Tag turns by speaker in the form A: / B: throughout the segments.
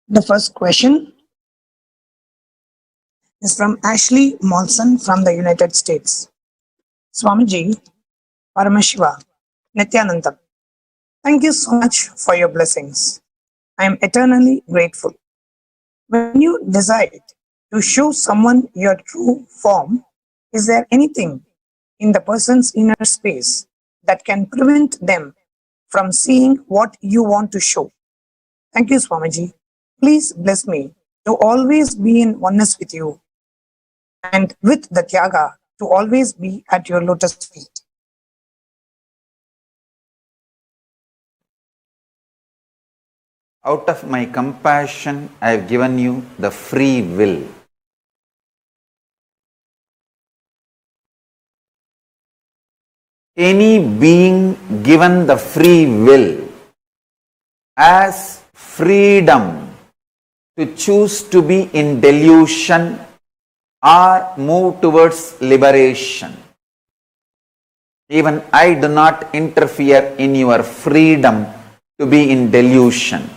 A: The first question is from Ashley Molson from the United States. Swamiji, Paramashiva, Nityanandam, thank you so much for your blessings. I am eternally grateful. When you decide to show someone your true form, is there anything in the person's inner space that can prevent them from seeing what you want to show? Thank you, Swamiji. Please bless me to always be in oneness with you and with the Tyaga to always be at your lotus feet.
B: Out of my compassion, I have given you the free will. Any being given the free will has freedom to choose to be in delusion or move towards liberation. Even I do not interfere in your freedom to be in delusion.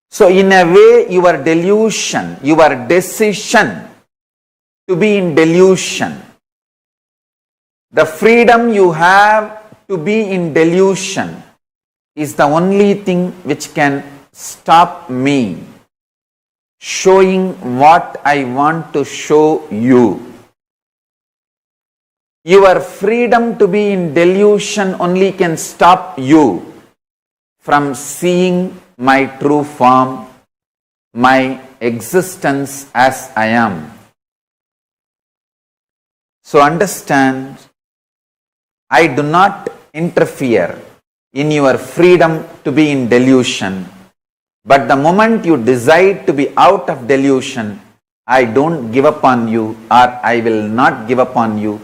B: So in a way, your delusion, your decision to be in delusion, the freedom you have to be in delusion is the only thing which can stop me showing what I want to show you. Your freedom to be in delusion only can stop you from seeing my true form, my existence as I am. So understand, I do not interfere in your freedom to be in delusion, but the moment you decide to be out of delusion, I don't give up on you, or I will not give up on you.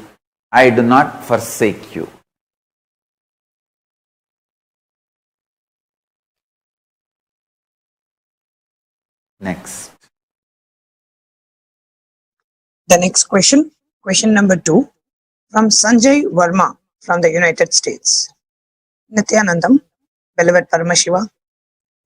B: I do not forsake you. Next.
A: The next question number 2, from Sanjay Verma from the United States. Nityanandam, beloved Paramashiva,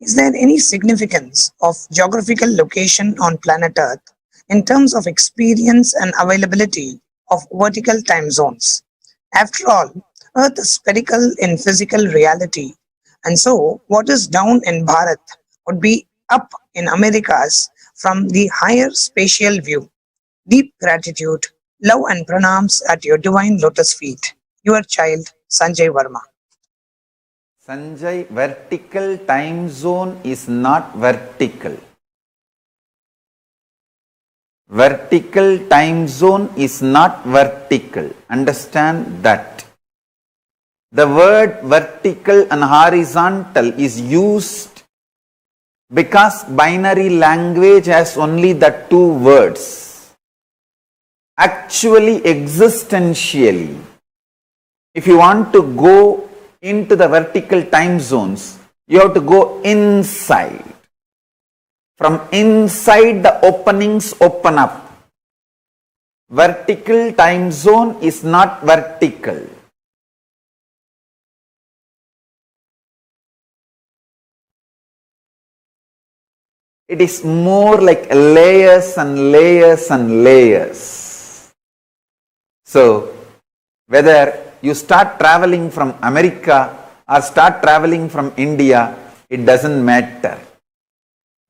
A: is there any significance of geographical location on planet Earth in terms of experience and availability of vertical time zones? After all, Earth is spherical in physical reality, and so what is down in Bharat would be up in Americas from the higher spatial view. Deep gratitude, love and pranams at your divine lotus feet. Your child, Sanjay Verma.
B: Sanjay, vertical time zone is not vertical. Vertical time zone is not vertical. Understand that. The word vertical and horizontal is used because binary language has only the two words. Actually, existentially, if you want to go into the vertical time zones, you have to go inside. From inside, the openings open up. Vertical time zone is not vertical. It is more like layers and layers and layers. So, whether you start traveling from America or start traveling from India, it doesn't matter.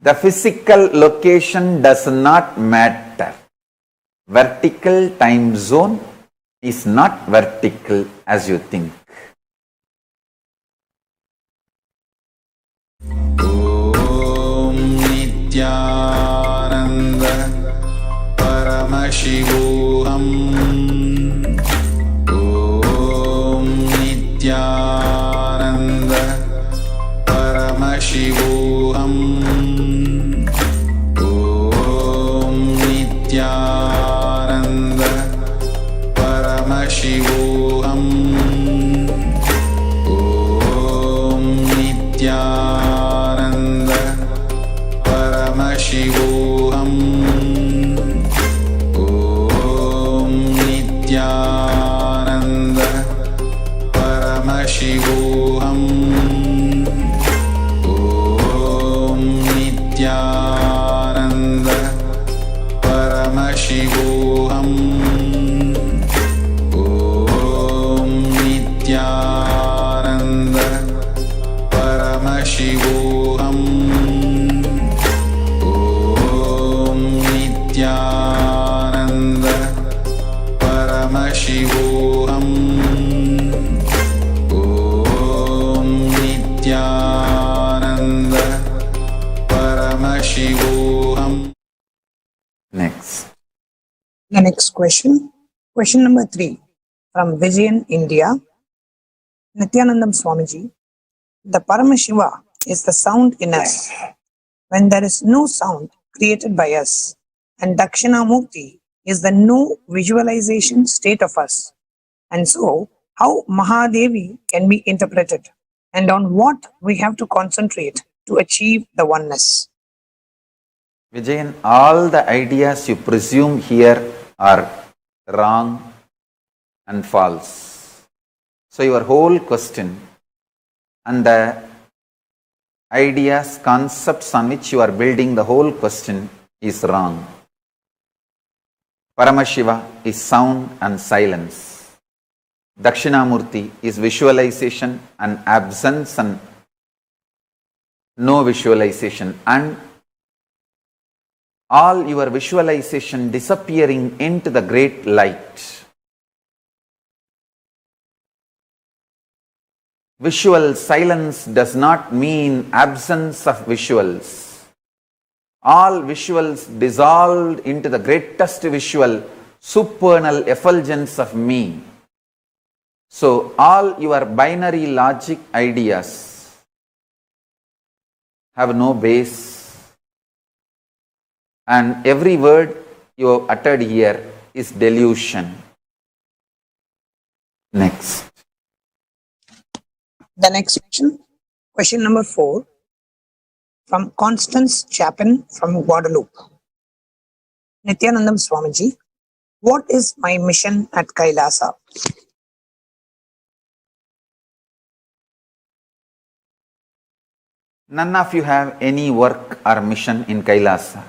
B: The physical location does not matter. Vertical time zone is not vertical as you think. Om Nityananda Paramashivoham. Nityananda Paramashivoham. Om Nityananda Paramashivoham. Om Nityananda Paramashivoham. Om
A: question. Question number 3 from Vijayan, India. Nityanandam Swamiji. The Paramashiva is the sound in us when there is no sound created by us, and Dakshinamurti is the no visualization state of us. And so, how Mahadevi can be interpreted, and on what we have to concentrate to achieve the oneness.
B: Vijayan, all the ideas you presume here are wrong and false. So your whole question and the ideas, concepts on which you are building the whole question is wrong. Paramashiva is sound and silence. Dakshinamurti is visualization and absence and no visualization, and all your visualization disappearing into the great light. Visual silence does not mean absence of visuals. All visuals dissolved into the greatest visual, supernal effulgence of me. So all your binary logic ideas have no base, and every word you have uttered here is delusion. Next.
A: The next question, question number 4 from Constance Chapin from Guadeloupe. Nityanandam Swamiji, what is my mission at Kailasa?
B: None of you have any work or mission in Kailasa.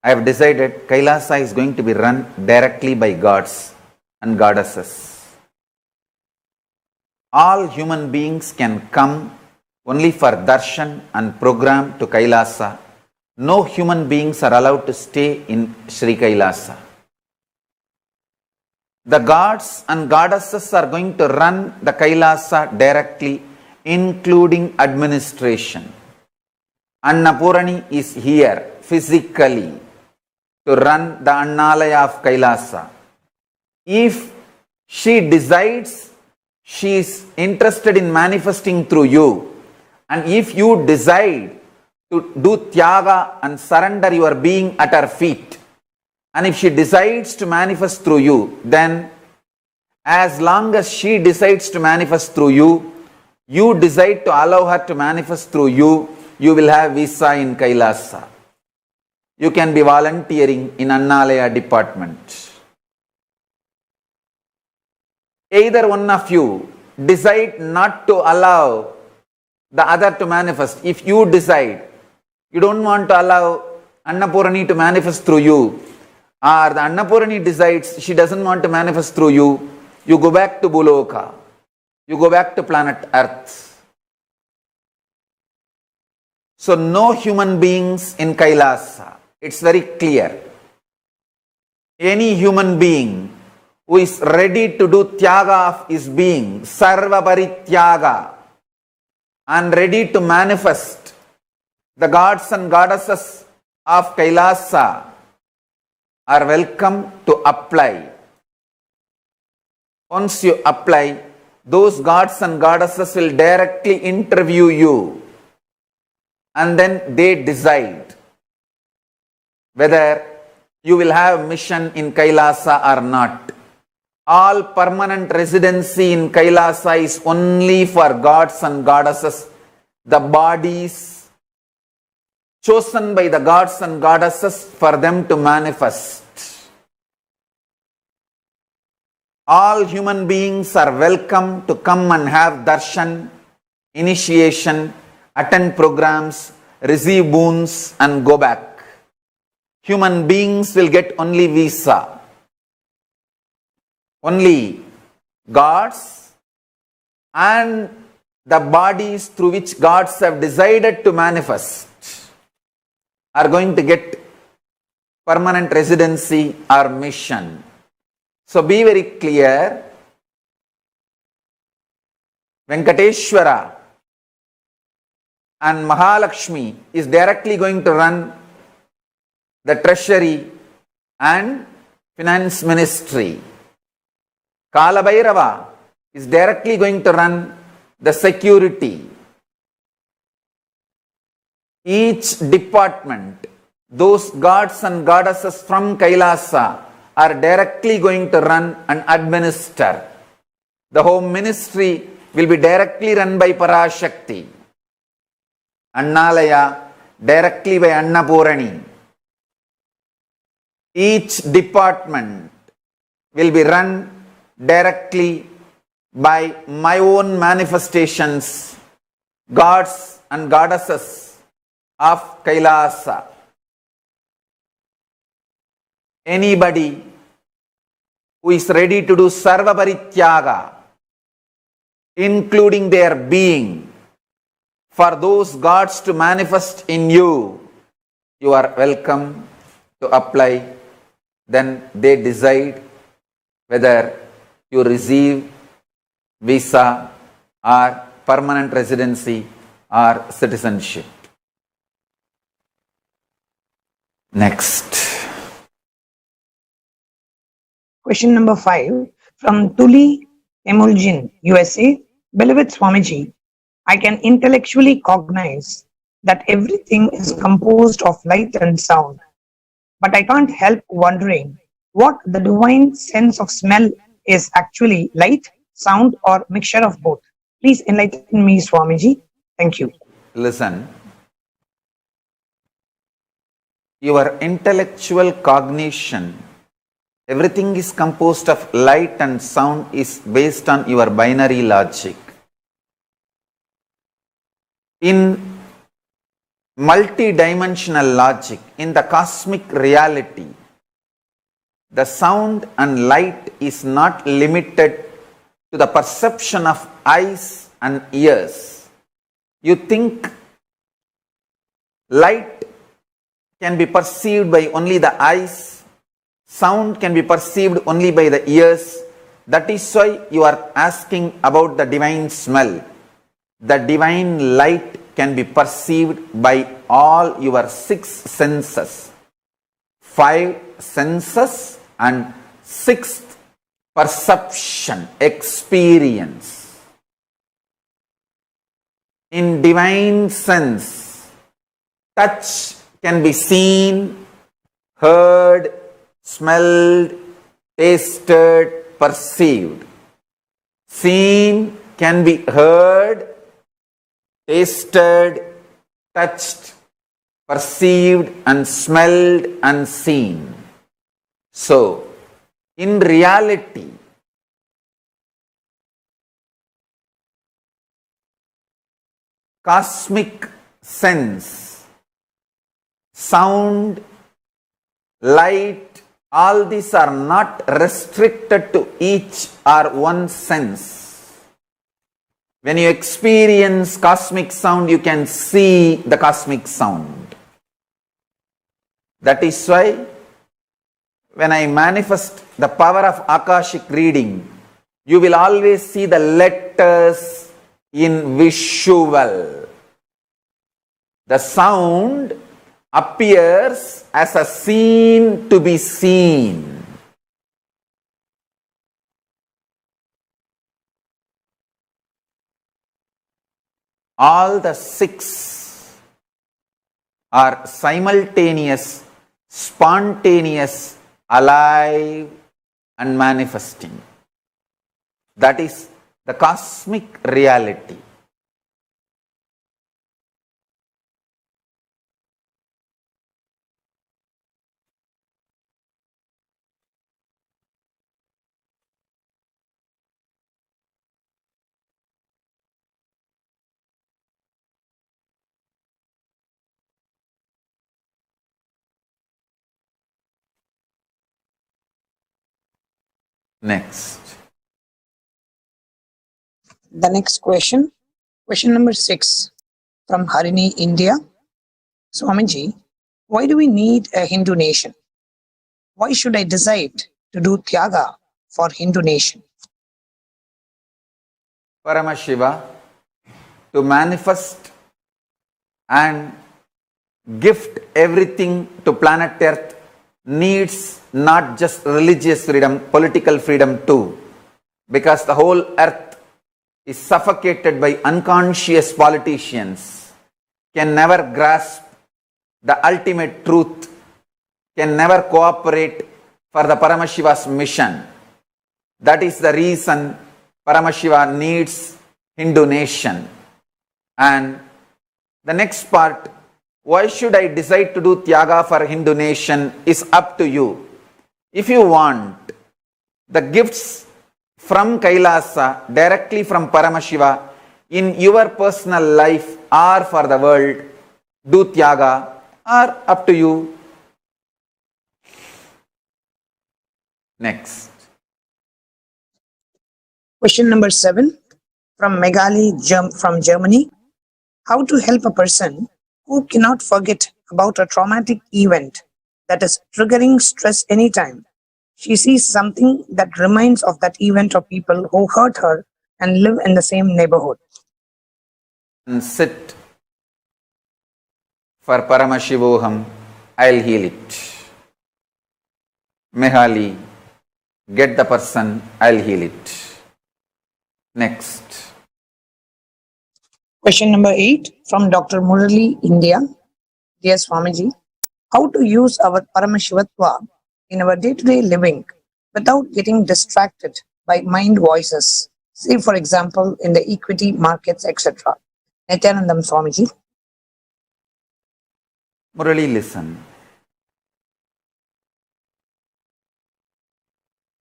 B: I have decided Kailasa is going to be run directly by gods and goddesses. All human beings can come only for darshan and program to Kailasa. No human beings are allowed to stay in Sri Kailasa. The gods and goddesses are going to run the Kailasa directly, including administration. Annapurani is here physically to run the Annalaya of Kailasa. If she decides she is interested in manifesting through you, and if you decide to do tyaga and surrender your being at her feet, and if she decides to manifest through you, then as long as she decides to manifest through you, you decide to allow her to manifest through you, you will have visa in Kailasa. You can be volunteering in Annalaya department. Either one of you decide not to allow the other to manifest. If you decide you don't want to allow Annapurani to manifest through you, or the Annapurani decides she doesn't want to manifest through you, you go back to Buloka. You go back to planet Earth. So no human beings in Kailasa. It's very clear. Any human being who is ready to do tyaga of his being, sarva parityaga, and ready to manifest the gods and goddesses of Kailasa are welcome to apply. Once you apply, those gods and goddesses will directly interview you, and then they decide whether you will have mission in Kailasa or not. All permanent residency in Kailasa is only for gods and goddesses, the bodies chosen by the gods and goddesses for them to manifest. All human beings are welcome to come and have darshan, initiation, attend programs, receive boons and go back. Human beings will get only visa. Only gods and the bodies through which gods have decided to manifest are going to get permanent residency or mission. So be very clear. Venkateshwara and Mahalakshmi is directly going to run the treasury and finance ministry. Kala Bhairava is directly going to run the security. Each department, those gods and goddesses from Kailasa are directly going to run and administer. The home ministry will be directly run by Parashakti. Annalaya directly by Annapurani. Each department will be run directly by my own manifestations, gods and goddesses of Kailasa. Anybody who is ready to do Sarva Parityaga, including their being, for those gods to manifest in you, you are welcome to apply. Then they decide whether you receive visa or permanent residency or citizenship. Next.
A: Question number 5 from Tuli Emulgin, USA. Beloved Swamiji, I can intellectually cognize that everything is composed of light and sound, but I can't help wondering what the divine sense of smell is actually: light, sound, or mixture of both. Please enlighten me, Swamiji. Thank you.
B: Listen. Your intellectual cognition, everything is composed of light and sound, is based on your binary logic. In multi-dimensional logic, in the cosmic reality, the sound and light is not limited to the perception of eyes and ears. You think light can be perceived by only the eyes, sound can be perceived only by the ears. That is why you are asking about the divine smell. The divine light can be perceived by all your 6 senses. 5 senses and 6th perception, experience. In divine sense, touch can be seen, heard, smelled, tasted, perceived. Seen can be heard, tasted, touched, perceived, and smelled and seen. So, in reality, cosmic sense, sound, light, all these are not restricted to each or one sense. When you experience cosmic sound, you can see the cosmic sound. That is why when I manifest the power of Akashic reading, you will always see the letters in visual. The sound appears as a scene to be seen. All the 6 are simultaneous, spontaneous, alive and manifesting. That is the cosmic reality. Next.
A: The next question, question number 6 from Harini, India. Swamiji, why do we need a Hindu nation? Why should I decide to do Tyaga for Hindu nation?
B: Paramashiva, to manifest and gift everything to planet Earth needs not just religious freedom, political freedom too, because the whole earth is suffocated by unconscious politicians, can never grasp the ultimate truth, can never cooperate for the Paramashiva's mission. That is the reason Paramashiva needs Hindu nation. And the next part, why should I decide to do Tyaga for Hindu nation, is up to you. If you want the gifts from Kailasa, directly from Paramashiva, in your personal life or for the world, do Tyaga, or up to you. Next.
A: Question number 7 from Megali from Germany. How to help a person who cannot forget about a traumatic event that is triggering stress anytime she sees something that reminds of that event or people who hurt her and live in the same neighborhood.
B: And sit for Paramashivoham, I'll heal it. Mehali, get the person, I'll heal it. Next.
A: Question number 8 from Dr. Murali, India. Dear Swamiji, how to use our Paramashivatva in our day-to-day living without getting distracted by mind voices, say for example in the equity markets, etc. Nityanandam Swamiji.
B: Murali, listen.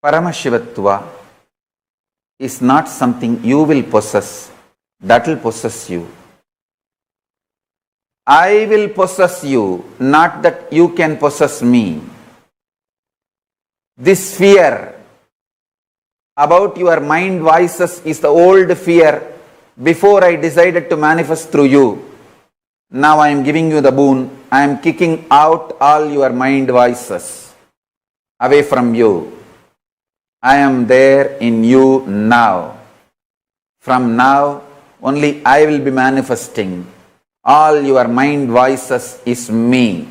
B: Paramashivatva is not something you will possess, that will possess you. I will possess you, not that you can possess me. This fear about your mind voices is the old fear before I decided to manifest through you. Now I am giving you the boon. I am kicking out all your mind voices away from you. I am there in you now. From now, only I will be manifesting. All your mind voices is me.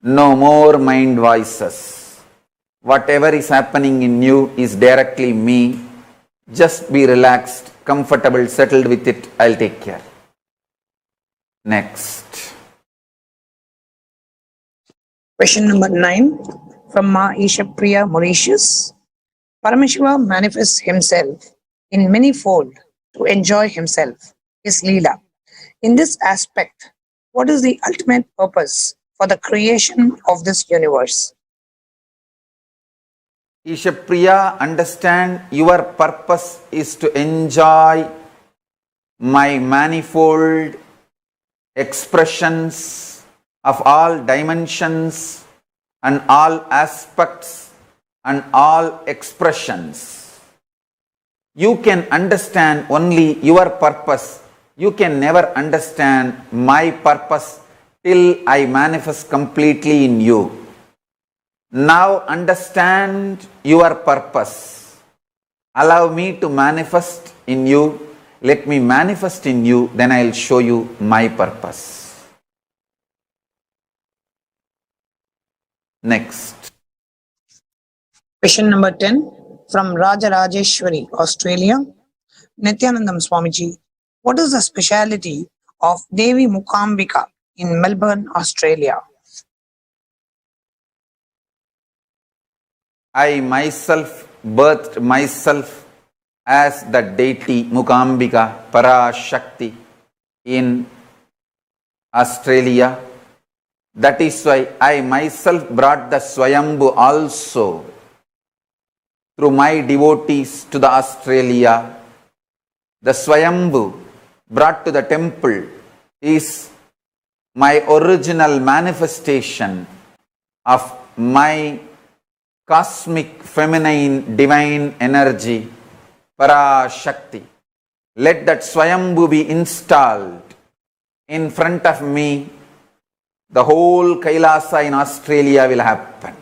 B: No more mind voices. Whatever is happening in you is directly me. Just be relaxed, comfortable, settled with it. I'll take care. Next.
A: Question number 9 from Ma Ishapriya, Mauritius. Paramashiva manifests himself in many fold to enjoy himself, his Leela. In this aspect, what is the ultimate purpose for the creation of this universe?
B: Ishapriya, understand your purpose is to enjoy my manifold expressions of all dimensions and all aspects and all expressions. You can understand only your purpose. You can never understand my purpose till I manifest completely in you. Now understand your purpose. Allow me to manifest in you. Let me manifest in you, then I will show you my purpose. Next.
A: Question number 10 from Rajarajeshwari, Australia. Nityanandam Swamiji, what is the speciality of Devi Mukambika in Melbourne, Australia?
B: I myself birthed myself as the deity Mukambika Parashakti in Australia. That is why I myself brought the Swayambhu also through my devotees to the Australia. The Swayambhu brought to the temple is my original manifestation of my cosmic feminine divine energy, Parashakti. Let that Swayambhu be installed in front of me. The whole Kailasa in Australia will happen.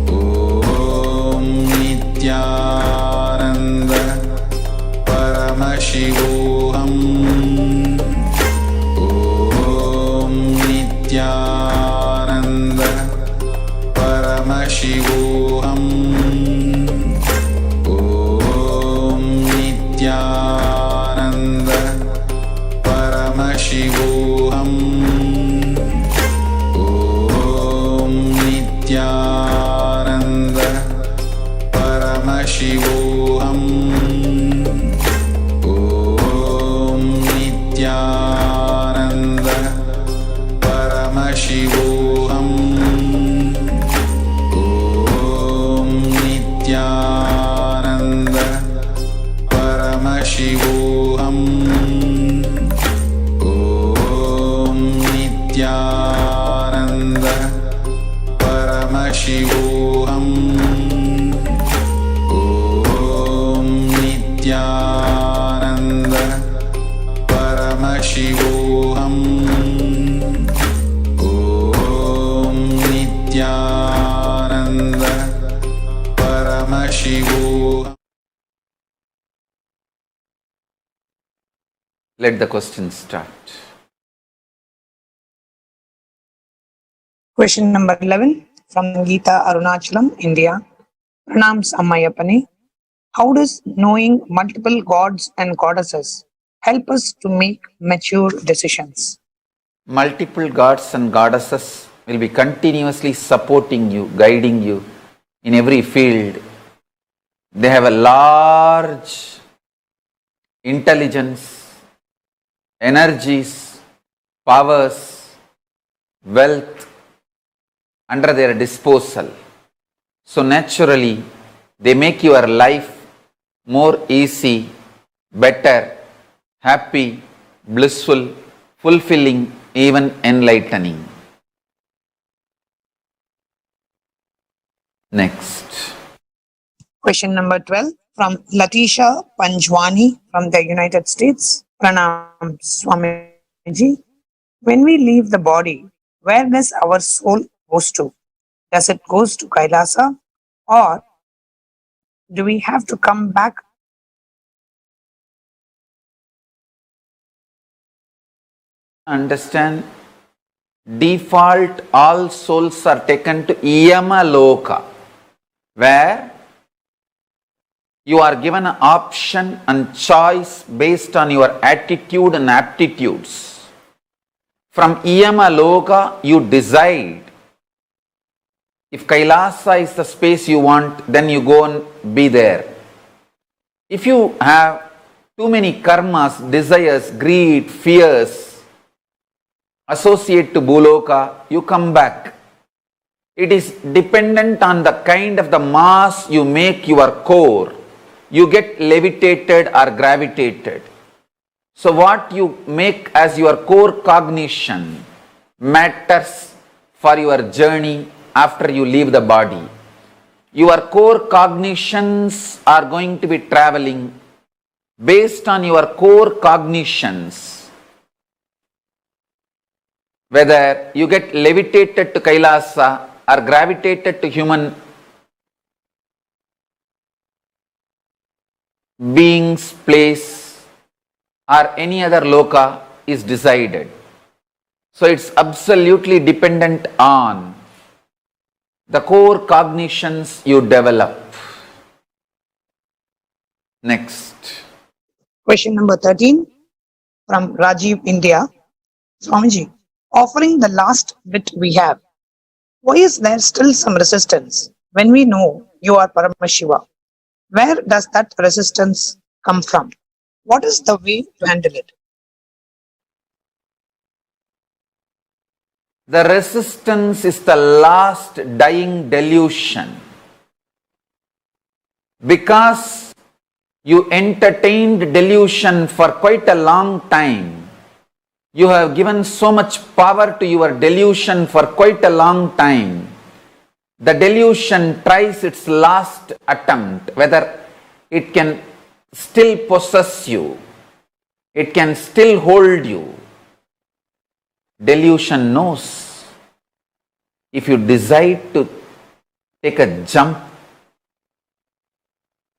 C: परमशिवोऽहम् ॐ नित्यानन्द परमशिवोऽहम् ॐ नित्यानन्द परमशिवोऽहम् ॐ नित्यानन्द परमशिवोऽहम् ॐ नित्यानन्द परमशिवोऽहम् ॐ नित्यानन्द परमशिवोऽहम् ॐ नित्यानन्द परमशिवोऽहम् ॐ नित्यानन्द परमशिवोऽहम् ॐ नित्यानन्द परमशिवोऽहम्.
B: Let the question start.
A: Question number 11 from Geeta Arunachalam, India. Pranams Ammayapane. How does knowing multiple gods and goddesses help us to make mature decisions?
B: Multiple gods and goddesses will be continuously supporting you, guiding you in every field. They have a large intelligence, energies, powers, wealth under their disposal. So naturally, they make your life more easy, better, happy, blissful, fulfilling, even enlightening. Next.
A: Question number 12 from Latisha Panjwani from the United States. Pranam Swamiji. When we leave the body, where does our soul goes to? Does it goes to Kailasa, or do we have to come back?
B: Understand, default all souls are taken to Yama Loka, where you are given an option and choice based on your attitude and aptitudes. From Yama Loka, you decide. If Kailasa is the space you want, then you go and be there. If you have too many karmas, desires, greed, fears, associate to Bhuloka, you come back. It is dependent on the kind of the mass you make your core. You get levitated or gravitated. So what you make as your core cognition matters for your journey after you leave the body. Your core cognitions are going to be traveling based on your core cognitions. Whether you get levitated to Kailasa or gravitated to human beings, place, or any other loka is decided. So it's absolutely dependent on the core cognitions you develop. Next.
A: Question number 13 from Rajiv, India. Swamiji, offering the last bit we have, why is there still some resistance when we know you are Paramashiva? Where does that resistance come from? What is the way to handle it?
B: The resistance is the last dying delusion. Because you entertained delusion for quite a long time, you have given so much power to your delusion for quite a long time. The delusion tries its last attempt, whether it can still possess you, it can still hold you. Delusion knows if you decide to take a jump,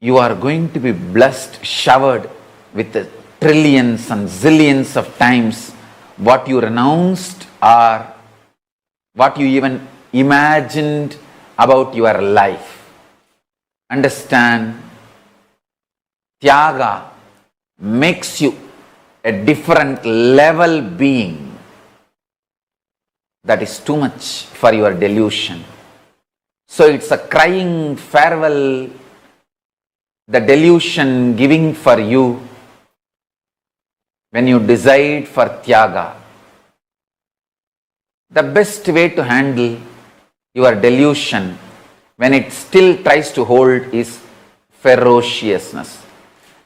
B: you are going to be blessed, showered with the trillions and zillions of times what you renounced or what you even imagined about your life. Understand, Tyaga makes you a different level being. That is too much for your delusion. So it's a crying farewell, the delusion giving for you when you decide for Tyaga. The best way to handle your delusion when it still tries to hold is ferociousness.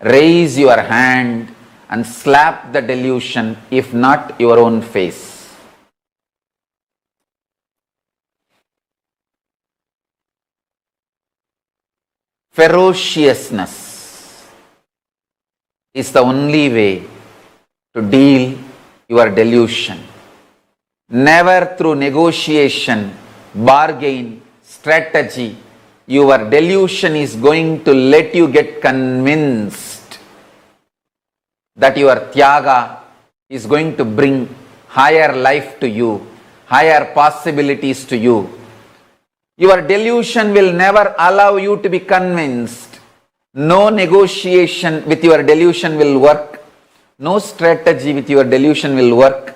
B: Raise your hand and slap the delusion, if not your own face. Ferociousness is the only way to deal your delusion. Never through negotiation, bargain, strategy, your delusion is going to let you get convinced that your Tyaga is going to bring higher life to you, higher possibilities to you. Your delusion will never allow you to be convinced. No negotiation with your delusion will work. No strategy with your delusion will work.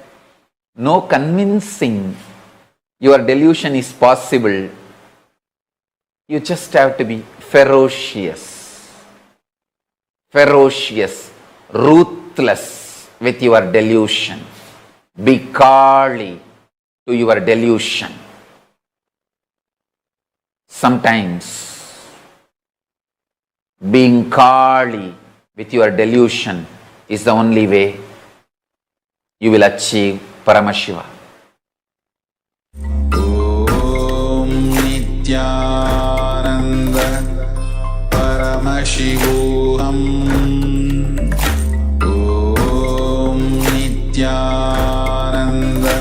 B: No convincing your delusion is possible. You just have to be ferocious. Ferocious, ruthless with your delusion. Be Kali to your delusion. Sometimes being Kali with your delusion is the only way you will achieve Paramashiva.
C: Om Nityananda Paramashivoham. Om Nityananda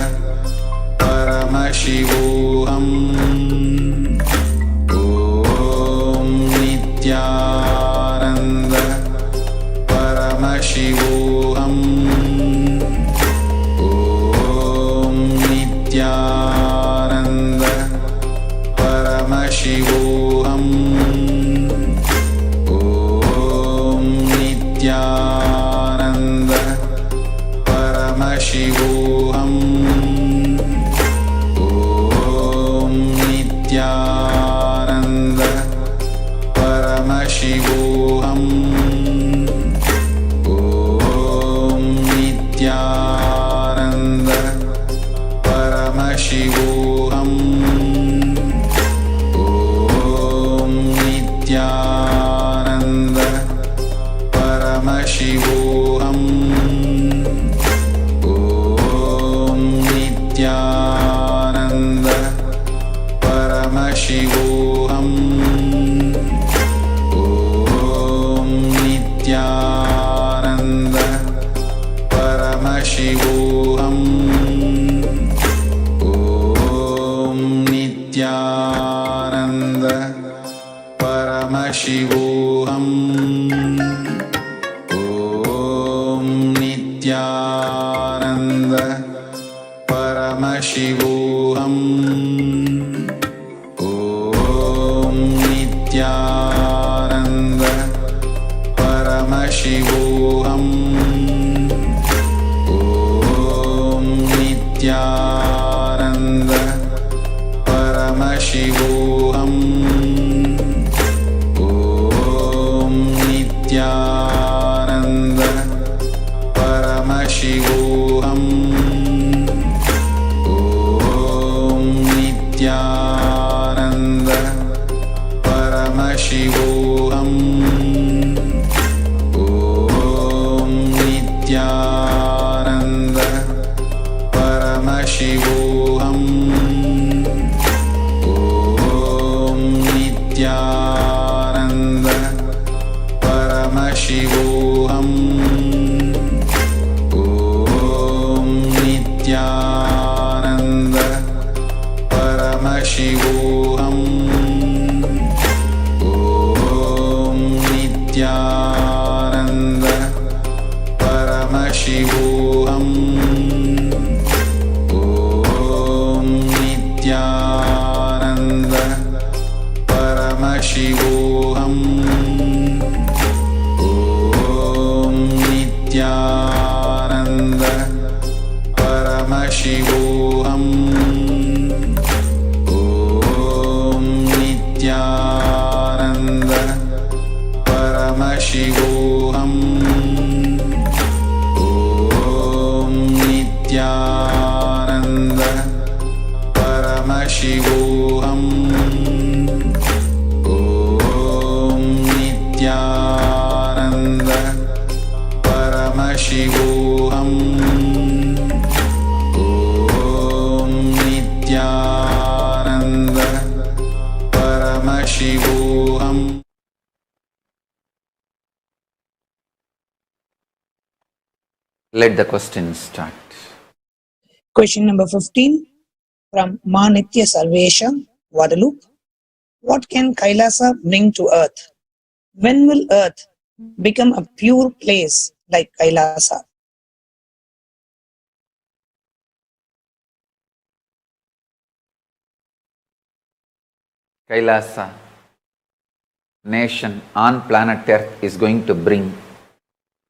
C: Paramashivoham. Om Nityananda Paramashivoham. Nityananda Paramashivoham. Om Nityananda Paramashivoham. Om Nityananda Paramashivoham. Om Nityananda Paramashivoham. Om Nityananda Paramashivoham. Om Nityananda Paramashivoham. Om Nityananda Paramashivoham. Om Nityananda Paramashivoham. Om Nityananda Paramashivoham. Om Nityananda Paramashivoham. Om Nityananda Paramashivoham. Om Nityananda Paramashivoham. Om Nityananda Paramashivoham. Om Nityananda Paramashivoham. Om Nityananda Paramashivoham. Om Nityananda Paramashivoham. Om Nityananda परमशिवोऽहम् ॐ नित्यानन्द परमशिवोऽहम् ॐ नित्यानन्द परमशिवोऽहम् ॐ नित्यानन्द परमशिवोऽहम् ॐ नित्यानन्द परमशिवोऽहम् ॐ नित्यानन्द परमशिवोऽहम् ॐ नित्यानन्द परमशिवोऽहम्
B: Let the questions start.
A: Question number 15 from Manitya Sarvesha, Guadeloupe. What can Kailasa bring to earth? When will earth become a pure place like Kailasa?
B: Kailasa nation on planet Earth is going to bring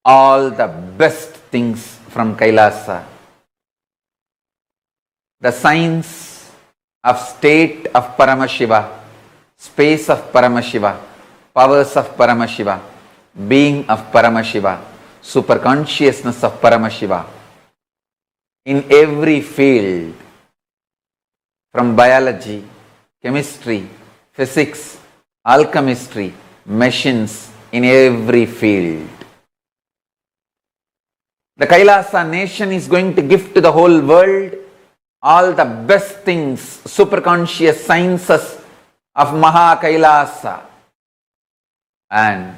B: all the best things from Kailasa. The science of state of Paramashiva, space of Paramashiva, powers of Paramashiva, being of Paramashiva, superconsciousness of Paramashiva. In every field, from biology, chemistry, physics, alchemistry, machines, in every field. The Kailasa nation is going to give to the whole world all the best things, superconscious sciences of Maha Kailasa. And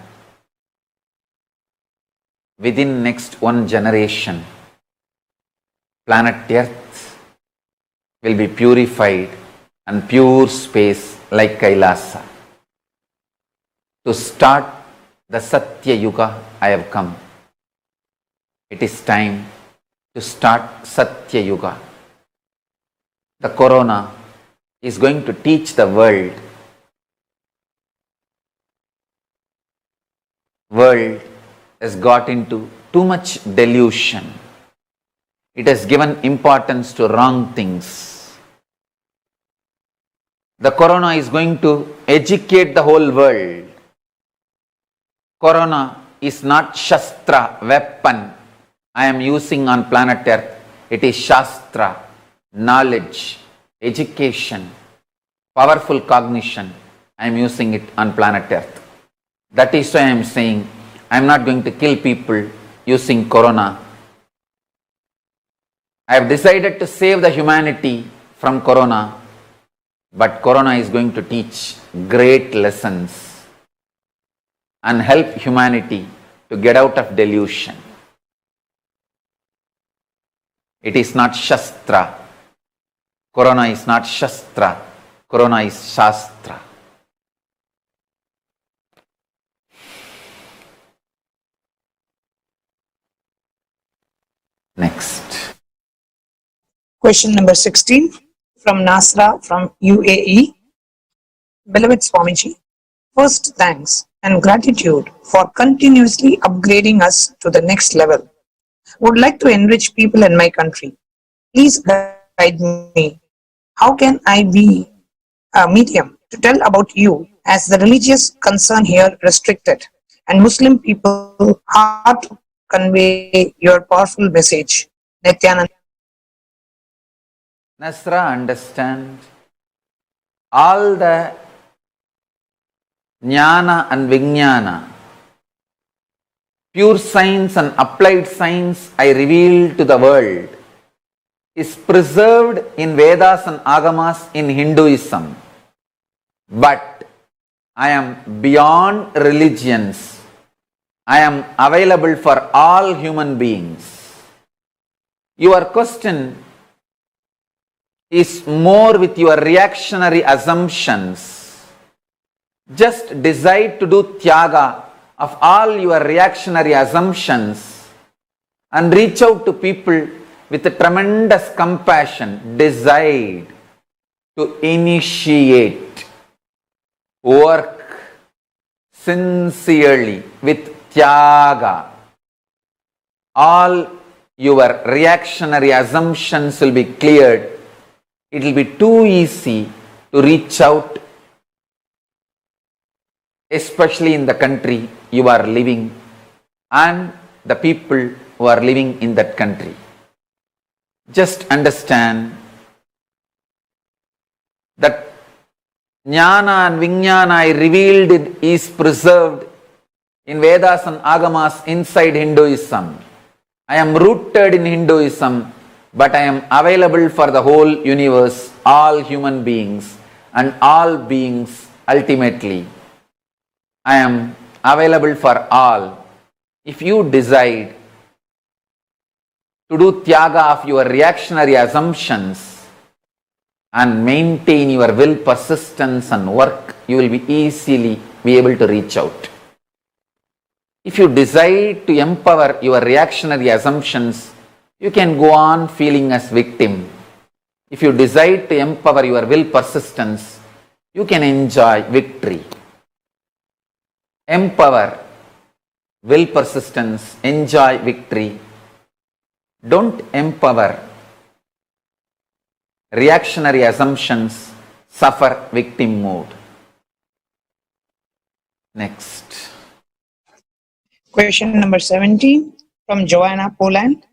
B: within next one generation, planet Earth will be purified and pure space like Kailasa. To start the Satya Yuga, I have come. It is time to start Satya Yuga. The corona is going to teach the world. World has got into too much delusion. It has given importance to wrong things. The corona is going to educate the whole world. Corona is not Shastra, weapon I am using on planet Earth. It is Shastra, knowledge, education, powerful cognition. I am using it on planet Earth. That is why I am saying I am not going to kill people using corona. I have decided to save the humanity from corona, but corona is going to teach great lessons and help humanity to get out of delusion. It is not Shastra. Corona is not Shastra. Corona is Shastra. Next.
A: Question number 16 from Nasra from UAE. Beloved Swamiji, first thanks and gratitude for continuously upgrading us to the next level. Would like to enrich people in my country. Please guide me. How can I be a medium to tell about you, as the religious concern here restricted and Muslim people hard to convey your powerful message? Nityananda.
B: Nasra, understand, all the Jnana and Vijnana, pure science and applied science I reveal to the world, is preserved in Vedas and Agamas in Hinduism. But I am beyond religions. I am available for all human beings. Your question is more with your reactionary assumptions. Just decide to do tyaga of all your reactionary assumptions and reach out to people with a tremendous compassion, decide to initiate work sincerely with tyaga. All your reactionary assumptions will be cleared. It will be too easy to reach out, especially in the country you are living and the people who are living in that country. Just understand that Jnana and Vijnana I revealed is preserved in Vedas and Agamas inside Hinduism. I am rooted in Hinduism, but I am available for the whole universe, all human beings and all beings ultimately. I am available for all. If you decide to do tyaga of your reactionary assumptions and maintain your will, persistence and work, you will be easily be able to reach out. If you decide to empower your reactionary assumptions, you can go on feeling as victim. If you decide to empower your will, persistence, you can enjoy victory. Empower will, persistence, enjoy victory. Don't empower reactionary assumptions, suffer victim mode. Next.
A: Question number 17 from Joanna Poland.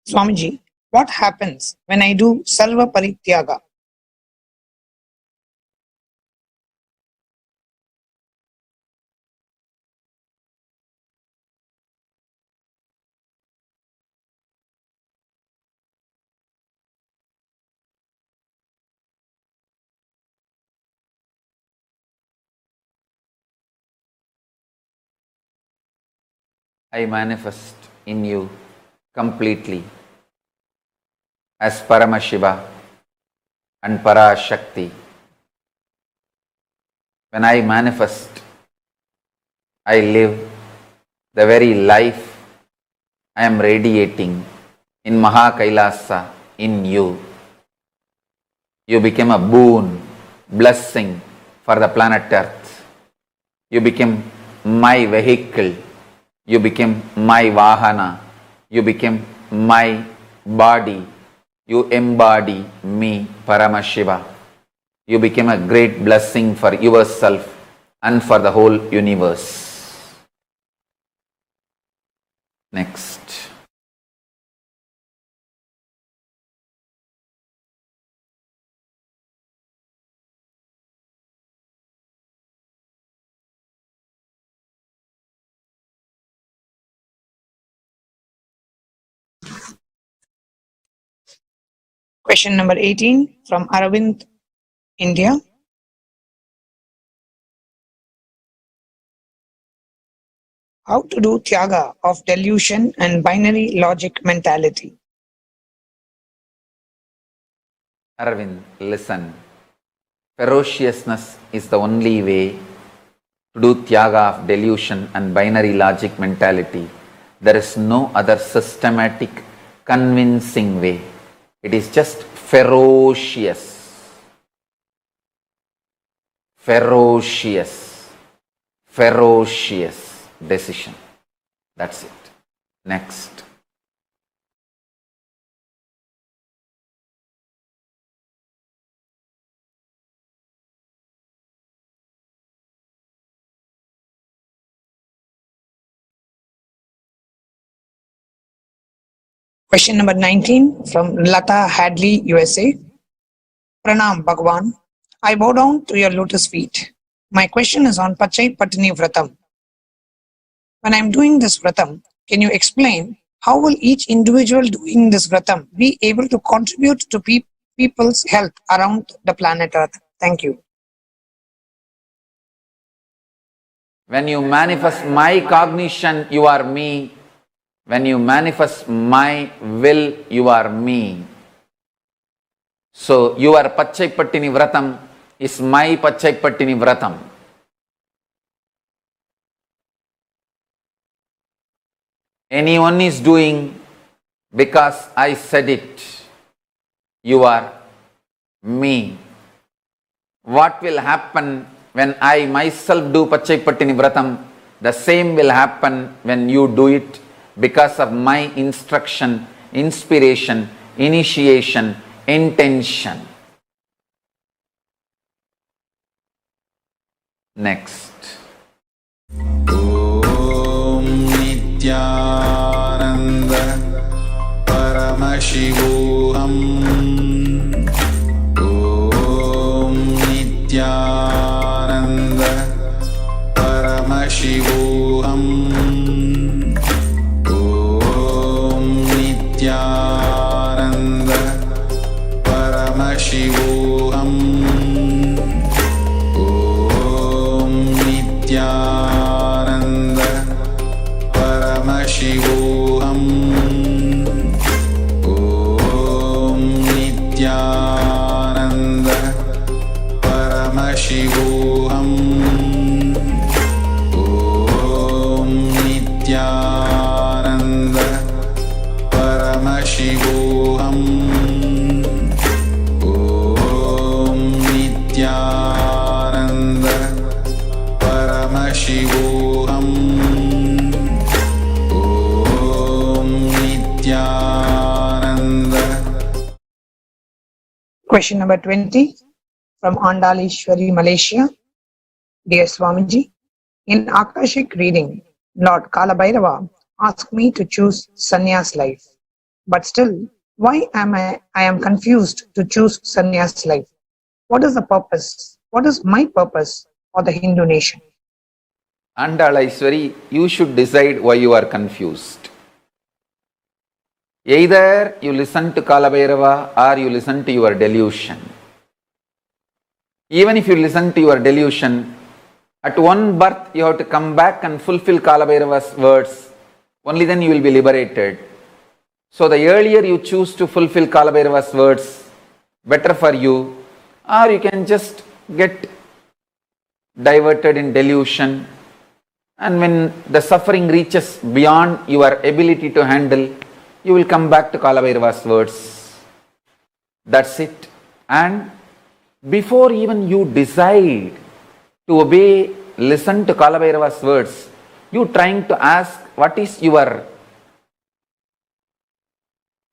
A: Swamiji, what happens when I do Salva Parityaga?
B: I manifest in you completely as Paramashiva and Parashakti. When I manifest, I live the very life I am radiating in Mahakailasa in you. You became a boon, blessing for the planet Earth. You became my vehicle. You became my Vahana. You became my body. You embody me, Paramashiva. You became a great blessing for yourself and for the whole universe. Next.
A: Question number 18 from Aravind, India. How to do tyaga of delusion and binary logic mentality?
B: Arvind, listen. Ferociousness is the only way to do tyaga of delusion and binary logic mentality. There is no other systematic, convincing way. It is just ferocious. Ferocious. Ferocious decision. That's it. Next.
A: Question number 19 from Lata Hadley, USA. Pranam Bhagwan. I bow down to your lotus feet. My question is on Pachai Patni Vratam. When I'm doing this Vratam, can you explain how will each individual doing this Vratam be able to contribute to people's health around the planet Earth? Thank you.
B: When you manifest my cognition, you are me. When you manifest my will, you are me. So your Pachai Pattini Vratam is my Pachai Pattini Vratam. Anyone is doing because I said it. You are me. What will happen when I myself do Pachai Pattini Vratam? The same will happen when you do it because of my instruction, inspiration, initiation, intention. Next.
C: ॐ नित्यानन्द परमशिवोऽहम् ॐ नित्यानन्द परमशिवोऽहम् ॐ नित्यानन्द परमशिवोऽहम् ॐ नित्यानन्द परमशिवोऽहम् ॐ नित्यानन्द परमशिवोऽहम् ॐ नित्यानन्द परमशिवोऽहम् ॐ नित्यानन्द परमशिवोऽहम् ॐ Nityanand.
A: Question number 20 from Andalishwari, Malaysia. Dear Swamiji, in Akashic reading, Lord Kalabhairava asked me to choose sannyas life. But still, why am I am confused to choose sannyas life? What is the purpose? What is my purpose for the Hindu nation?
B: Andalaiswari, you should decide why you are confused. Either you listen to Kalabhairava or you listen to your delusion. Even if you listen to your delusion, at one birth you have to come back and fulfill Kalabhairava's words. Only then you will be liberated. So the earlier you choose to fulfill Kalabhairava's words, better for you. Or you can just get diverted in delusion. And when the suffering reaches beyond your ability to handle, you will come back to Kalabhairava's words. That's it. And before even you decide to obey, listen to Kalabhairava's words, you trying to ask what is your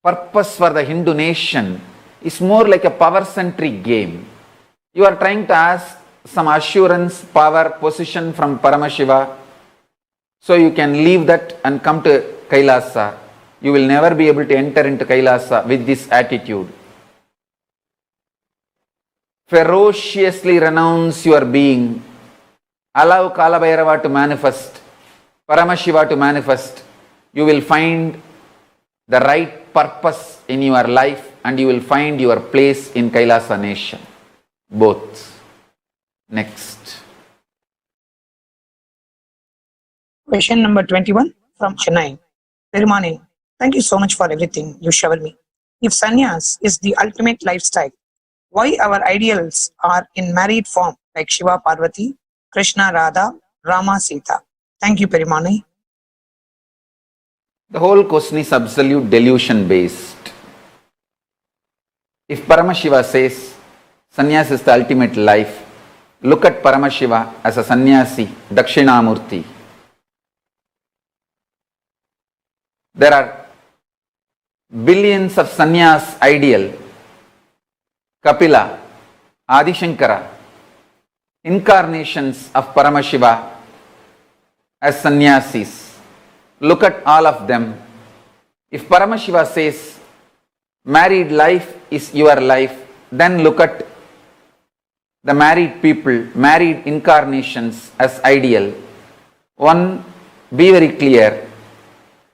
B: purpose for the Hindu nation is more like a power-centric game. You are trying to ask some assurance, power, position from Paramashiva, so you can leave that and come to Kailasa. You will never be able to enter into Kailasa with this attitude. Ferociously renounce your being. Allow Kalabhairava to manifest, Paramashiva to manifest. You will find the right purpose in your life and you will find your place in Kailasa nation. Both. Next.
A: Question number 21 from Chennai. Perimane, thank you so much for everything you showered me. If sannyas is the ultimate lifestyle, why our ideals are in married form like Shiva Parvati, Krishna Radha, Rama Sita? Thank you, Perimane.
B: The whole question is absolute delusion based. If Paramashiva says sannyas is the ultimate life, look at Paramashiva as a sannyasi, Dakshinamurti. There are billions of sannyas ideal. Kapila, Adishankara, incarnations of Paramashiva as sannyasis. Look at all of them. If Paramashiva says married life is your life, then look at the married people, married incarnations as ideal. One, be very clear.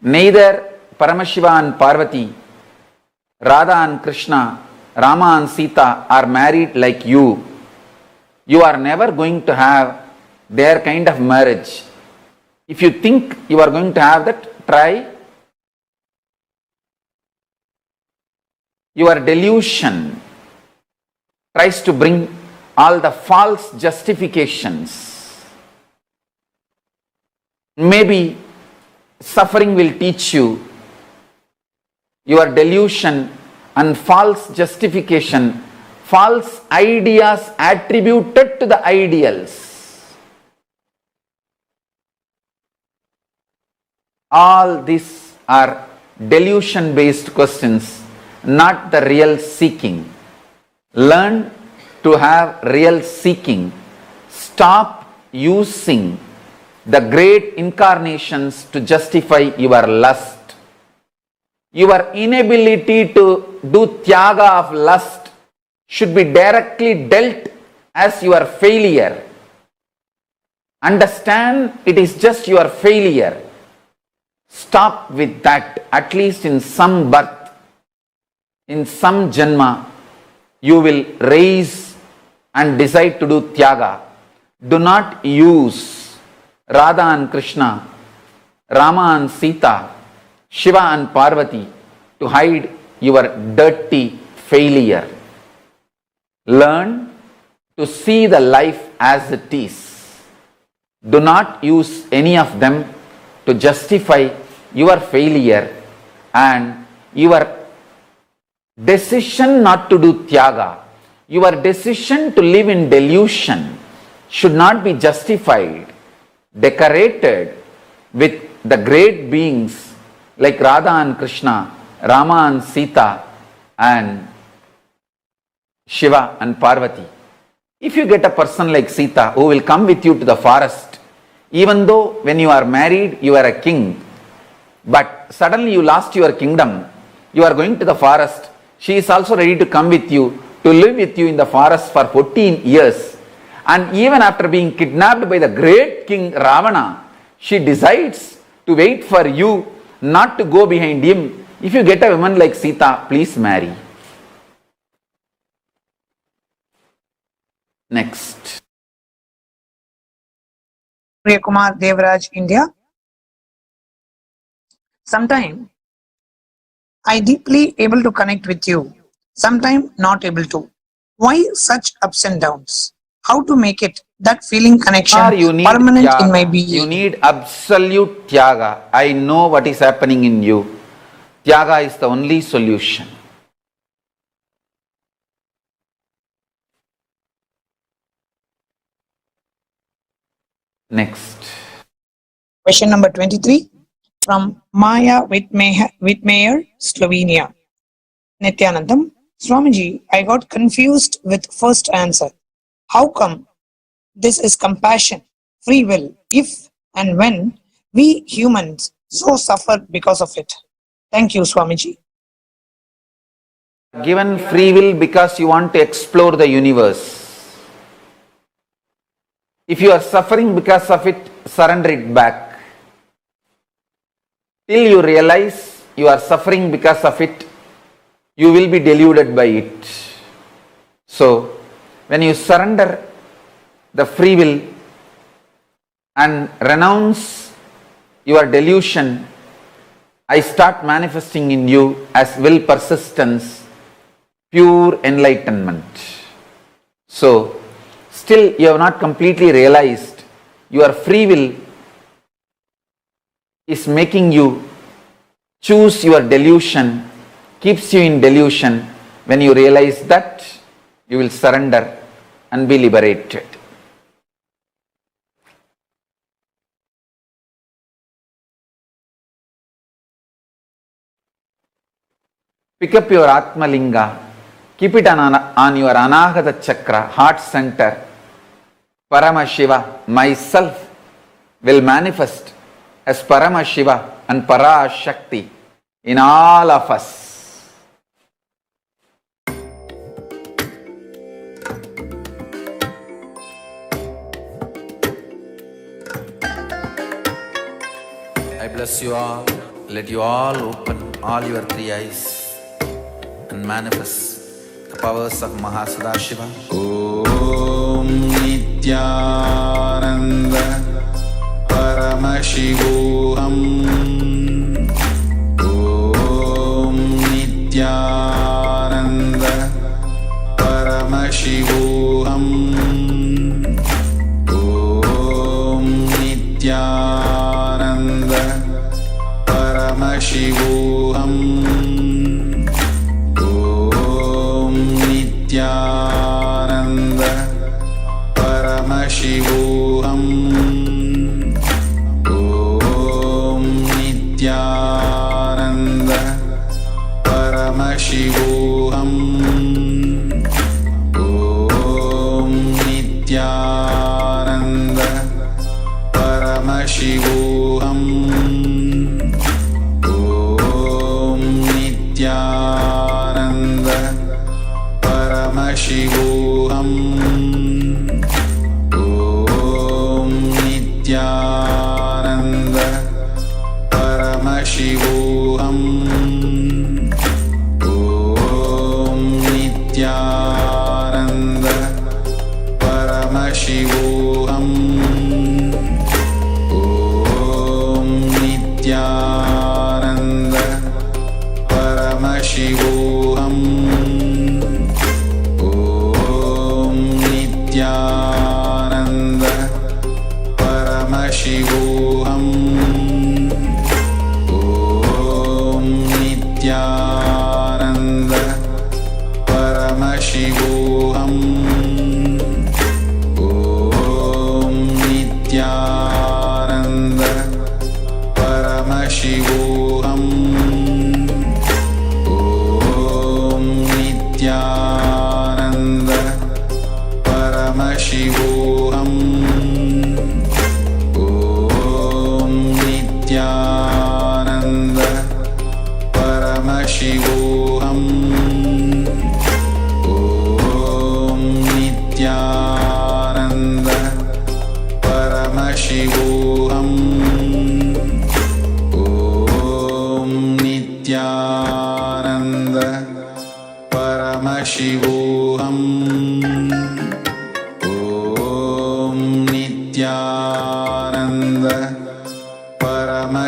B: Neither Paramashiva and Parvati, Radha and Krishna, Rama and Sita are married like you. You are never going to have their kind of marriage. If you think you are going to have that, try. Your delusion tries to bring all the false justifications. Maybe suffering will teach you your delusion and false justification, false ideas attributed to the ideals. All these are delusion based questions, not the real seeking. Learn to have real seeking. Stop using the great incarnations to justify your lust. Your inability to do tyaga of lust should be directly dealt as your failure. Understand it is just your failure. Stop with that. At least in some birth, in some janma, you will raise and decide to do tyaga. Do not use Radha and Krishna, Rama and Sita, Shiva and Parvati to hide your dirty failure. Learn to see the life as it is. Do not use any of them to justify your failure and your decision not to do tyaga. Your decision to live in delusion should not be justified, decorated with the great beings like Radha and Krishna, Rama and Sita, and Shiva and Parvati. If you get a person like Sita who will come with you to the forest, even though when you are married you are a king, but suddenly you lost your kingdom, you are going to the forest, she is also ready to come with you, to live with you in the forest for 14 years. And even after being kidnapped by the great king Ravana, she decides to wait for you, not to go behind him. If you get a woman like Sita, please marry. Next.
A: Priya Kumar Devraj, India. Sometime I deeply able to connect with you, sometime not able to. Why such ups and downs? How to make it that feeling connection
B: You need
A: permanent
B: tyaga.
A: in my being?
B: You need absolute tyaga. I know what is happening in you. Tyaga is the only solution. Next.
A: Question number 23 from Maya Whitmayer, Slovenia. Nityanandam, Swamiji, I got confused with first answer. How come this is compassion, free will, if and when we humans so suffer because of it? Thank you, Swamiji.
B: Given free will because you want to explore the universe. If you are suffering because of it, surrender it back. Till you realize you are suffering because of it, you will be deluded by it. So, when you surrender the free will and renounce your delusion, I start manifesting in you as will persistence, pure enlightenment. So, still you have not completely realized your free will is making you choose your delusion, keeps you in delusion. When you realize that, you will surrender and be liberated. Pick up your Atma Linga, keep it on your Anahata Chakra, heart center. Parama Shiva, myself, will manifest as Parama Shiva and Para Shakti in all of us.
D: I bless you all. Let you all open all your three eyes and manifest the powers of Mahasadashiva.
C: Om Nityananda Paramashivoham. Om Nityananda Paramashivoham. Om Nityananda Paramashivoham. परमशिवोऽहम् ॐ नित्यानन्द परमशिवोऽहम् ॐ नित्यानन्द परमशिवोऽहम् ॐ नित्यानन्द परमशिवोऽहम् ॐ नित्यानन्द परमशिवोऽहम् ॐ नित्यानन्द परमशिवोऽहम् ॐ नित्यानन्द परमशिवोऽहम् ॐ नित्यानन्द परमशिवोऽहम् ॐ नित्यानन्द परमशिवोऽहम् ॐ नित्यानन्द परमशिवोऽहम् ॐ नित्यानन्द परमशिवोऽहम् ॐ नित्यानन्द परमशिवोऽहम् ॐ नित्यानन्द परमशिवोऽहम् ॐ नित्यानन्द परमशिवोऽहम्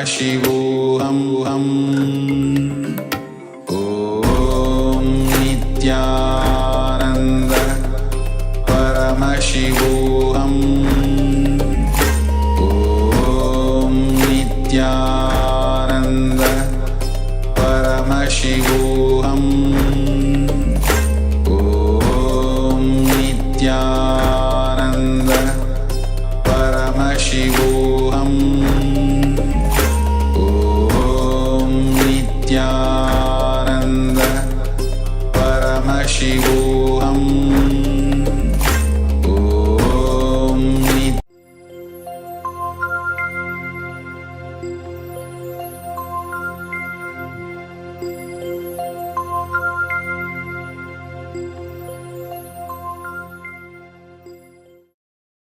C: ॐ नित्यानन्द परमशिवोऽहम् ॐ नित्यानन्द परमशिवोऽहम्